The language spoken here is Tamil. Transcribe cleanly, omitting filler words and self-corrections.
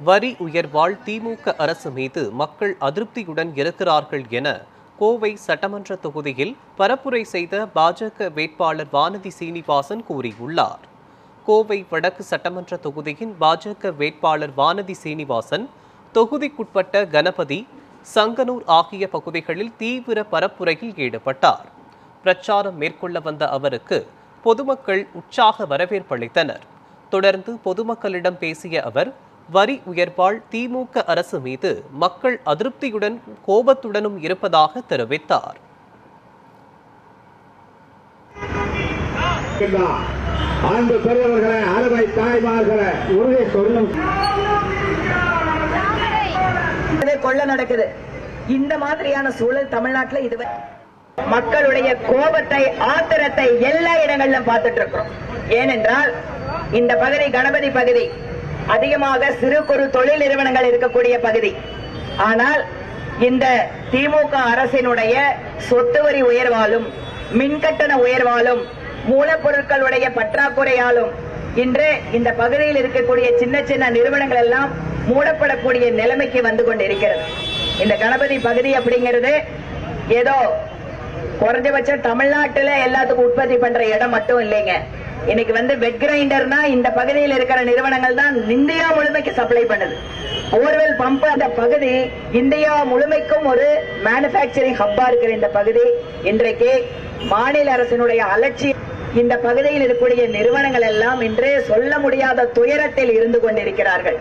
வரி உயர்வால் திமுக அரசு மீது மக்கள் அதிருப்தியுடன் இருக்கிறார்கள் என கோவை சட்டமன்ற தொகுதியில் பரப்புரை செய்த பாஜக வேட்பாளர் வானதி சீனிவாசன் கூறியுள்ளார். கோவை வடக்கு சட்டமன்ற தொகுதியின் பாஜக வேட்பாளர் வானதி சீனிவாசன் தொகுதிக்குட்பட்ட கணபதி, சங்கனூர் ஆகிய பகுதிகளில் தீவிர பரப்புரையில் ஈடுபட்டார். பிரச்சாரம் மேற்கொள்ள வந்த அவருக்கு பொதுமக்கள் உற்சாக வரவேற்பளித்தனர். தொடர்ந்து பொதுமக்களிடம் பேசிய அவர், வரி உயர்வால் திமுக அரசு மீது மக்கள் அதிருப்தியுடன் கோபத்துடனும் இருப்பதாக தெரிவித்தார். கொள்ள நடக்குது. இந்த மாதிரியான சூழல் தமிழ்நாட்டில் இதுவரை மக்களுடைய கோபத்தை, ஆத்திரத்தை எல்லா இடங்களிலும் பார்த்துட்டு இருக்கிறோம். ஏனென்றால் இந்த பகுதி கணபதி பகுதி அதிகமாக சிறு குறு தொழில் நிறுவனங்கள் இருக்கக்கூடிய பகுதி. ஆனால் இந்த திமுக அரசினுடைய சொத்து வரி உயர்வாலும், மின்கட்டண உயர்வாலும், மூலப்பொருட்களுடைய பற்றாக்குறையாலும் இன்று இந்த பகுதியில் இருக்கக்கூடிய சின்ன சின்ன நிறுவனங்கள் எல்லாம் மூடப்படக்கூடிய நிலைமைக்கு வந்து கொண்டிருக்கிறது. இந்த கணபதி பகுதி அப்படிங்கிறது ஏதோ குறைஞ்சபட்சம் தமிழ்நாட்டில் எல்லாத்துக்கும் உற்பத்தி பண்ற இடம் மட்டும் இல்லைங்க. இன்னைக்கு வெட் கிரைண்டர்னா இந்த பகுதியில் இருக்கிற நிறுவனங்கள் தான் இந்தியா முழுமைக்கு சப்ளை பண்ணுது. போர்வெல் பம்ப் அந்த பகுதி இந்தியா முழுமைக்கும் ஒரு மேனுபேக்சரிங் ஹப்பா இருக்கிற இந்த பகுதி இன்றைக்கு மாநில அரசினுடைய அலட்சியம். இந்த பகுதியில் இருக்கக்கூடிய நிறுவனங்கள் எல்லாம் இன்று சொல்ல முடியாத துயரத்தில் இருந்து கொண்டிருக்கிறார்கள்.